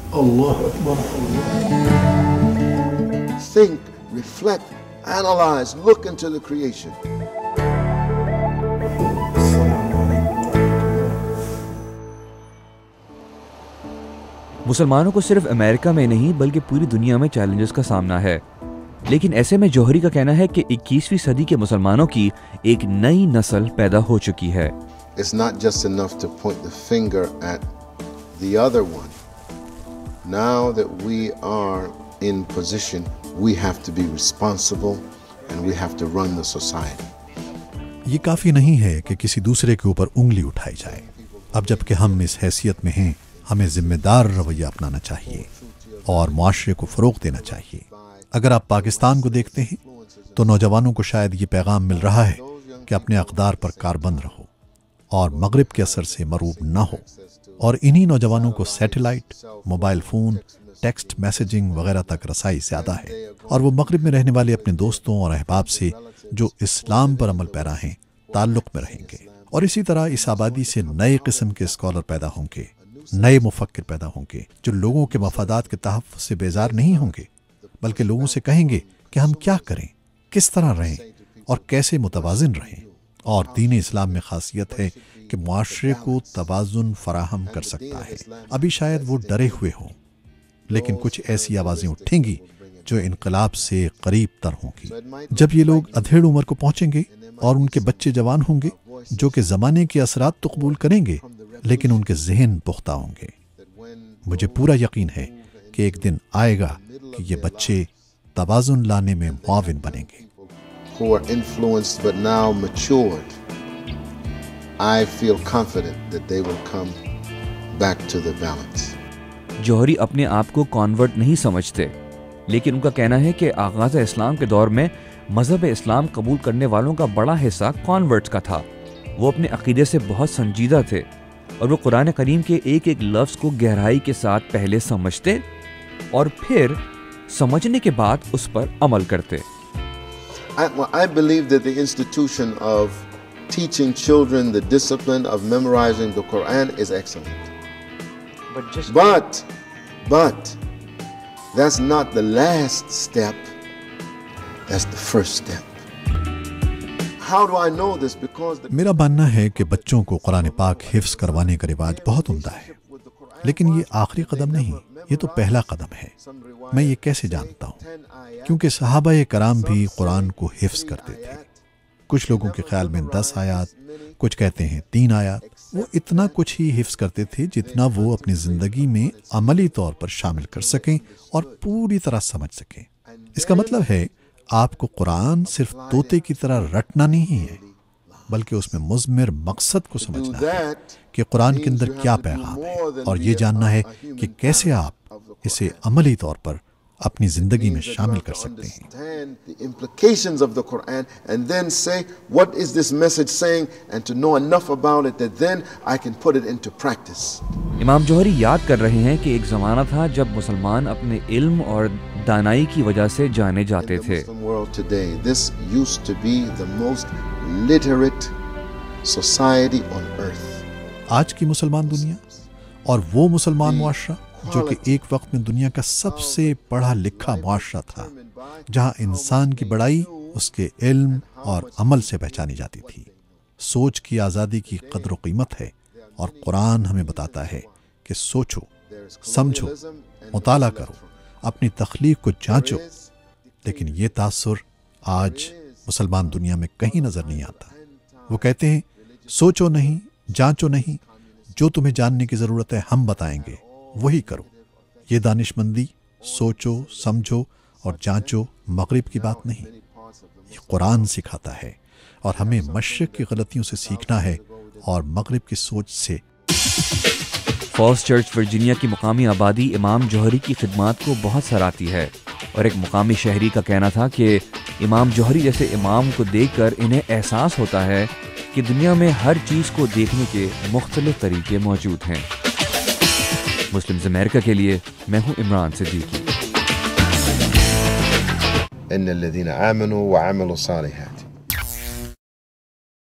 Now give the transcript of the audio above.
Allah Akbar. Think, reflect, analyze, look into the creation. مسلمانوں کو صرف امریکہ میں نہیں بلکہ پوری دنیا میں چیلنجز کا سامنا ہے، لیکن ایسے میں جوہری کا کہنا ہے کہ 21ویں صدی کے مسلمانوں کی ایک نئی نسل پیدا ہو چکی ہے۔ It's not just enough to point the finger at the other one. Now that we are in position, we have to be responsible and we have to run the society. یہ کافی نہیں ہے کہ کسی دوسرے کے اوپر انگلی اٹھائی جائے۔ اب جب کہ ہم اس حیثیت میں ہیں، ہمیں ذمہ دار رویہ اپنانا چاہیے اور معاشرے کو فروغ دینا چاہیے۔ اگر آپ پاکستان کو دیکھتے ہیں تو نوجوانوں کو شاید یہ پیغام مل رہا ہے کہ اپنے اقدار پر کاربند رہو اور مغرب کے اثر سے مروب نہ ہو، اور انہی نوجوانوں کو satellite, mobile phone, text messaging وغیرہ تک رسائی زیادہ ہے، اور وہ مغرب میں رہنے والے اپنے دوستوں اور احباب سے جو اسلام پر عمل پیرا ہیں تعلق میں رہیں گے، اور اسی طرح اس آبادی سے نئے قسم کے اسکالر پیدا ہوں گے، نئے مفکر پیدا ہوں گے جو لوگوں کے مفادات کے تحفظ سے بیزار نہیں ہوں گے، بلکہ لوگوں سے کہیں گے کہ ہم کیا کریں، کس طرح رہیں اور کیسے متوازن رہیں۔ اور دین اسلام میں خاصیت ہے کہ معاشرے کو توازن فراہم کر سکتا ہے۔ ابھی شاید وہ ڈرے ہوئے ہوں، لیکن کچھ ایسی آوازیں اٹھیں گی جو انقلاب سے قریب تر ہوں گی۔ جب یہ لوگ ادھیڑ عمر کو پہنچیں گے اور ان کے بچے جوان ہوں گے جو کہ زمانے کے اثرات تو قبول کریں گے لیکن ان کے ذہن پختہ ہوں گے، مجھے پورا یقین ہے کہ ایک دن آئے گا کہ یہ بچے توازن لانے میں معاون بنیں گے۔ Who are influenced but now matured, I feel confident that they will come back to the balance. جوہری اپنے آپ کو کانورٹ نہیں سمجھتے، لیکن ان کا کہنا ہے کہ آغاز اسلام کے دور میں مذہب اسلام قبول کرنے والوں کا بڑا حصہ کانورٹس کا تھا۔ وہ اپنے عقیدے سے بہت سنجیدہ تھے اور وہ قرآن کریم کے ایک ایک لفظ کو گہرائی کے ساتھ پہلے سمجھتے اور پھر سمجھنے کے بعد اس پر عمل کرتے۔ I believe that the institution of teaching children the discipline of memorizing the Quran is excellent. But that's not the last step. That's the first step. How do I know this? Because میرا ماننا ہے کہ بچوں کو قرآن پاک حفظ کروانے کا رواج بہت عمدہ ہے، لیکن یہ آخری قدم نہیں، یہ تو پہلا قدم ہے۔ میں یہ کیسے جانتا ہوں؟ کیونکہ صحابہ کرام بھی قرآن کو حفظ کرتے تھے۔ کچھ لوگوں کے خیال میں 10 آیات، کچھ کہتے ہیں 3 آیات۔ وہ اتنا کچھ ہی حفظ کرتے تھے جتنا وہ اپنی زندگی میں عملی طور پر شامل کر سکیں اور پوری طرح سمجھ سکیں۔ اس کا مطلب ہے آپ کو قرآن صرف طوطے کی طرح رٹنا نہیں ہے، بلکہ اس میں مضمر مقصد کو سمجھنا ہے کہ قرآن کے اندر کیا پیغام ہے، اور یہ جاننا ہے کہ کیسے آپ اسے عملی طور پر اپنی زندگی میں شامل کر سکتے ہیں۔ the implications of the Quran and then say what is this message saying and to know enough about it that then I can put it into practice. امام جوہری یاد کر رہے ہیں کہ ایک زمانہ تھا جب مسلمان اپنے علم اور دانائی کی وجہ سے جانے جاتے تھے۔ In the Muslim world today, this used to be the most literate society on earth. آج کی مسلمان دنیا اور وہ مسلمان معاشرہ جو کہ ایک وقت میں دنیا کا سب سے پڑھا لکھا معاشرہ تھا، جہاں انسان کی بڑائی اس کے علم اور عمل سے پہچانی جاتی تھی۔ سوچ کی آزادی کی قدر و قیمت ہے، اور قرآن ہمیں بتاتا ہے کہ سوچو، سمجھو، مطالعہ کرو، اپنی تخلیق کو جانچو، لیکن یہ تاثر آج مسلمان دنیا میں کہیں نظر نہیں آتا۔ وہ کہتے ہیں سوچو نہیں، جانچو نہیں، جو تمہیں جاننے کی ضرورت ہے ہم بتائیں گے، وہی کرو۔ یہ دانش مندی سوچو، سمجھو اور جانچو مغرب کی بات نہیں، یہ قرآن سکھاتا ہے، اور ہمیں مشرق کی غلطیوں سے سیکھنا ہے اور مغرب کی سوچ سے۔ فالس چرچ ورجینیا کی مقامی آبادی امام جوہری کی خدمات کو بہت سراہتی ہے، اور ایک مقامی شہری کا کہنا تھا کہ امام جوہری جیسے امام کو دیکھ کر انہیں احساس ہوتا ہے کہ دنیا میں ہر چیز کو دیکھنے کے مختلف طریقے موجود ہیں۔ مسلمز امریکہ کے لیے میں ہوں عمران صدیقی۔ ان الذين آمنوا وعملوا الصالحات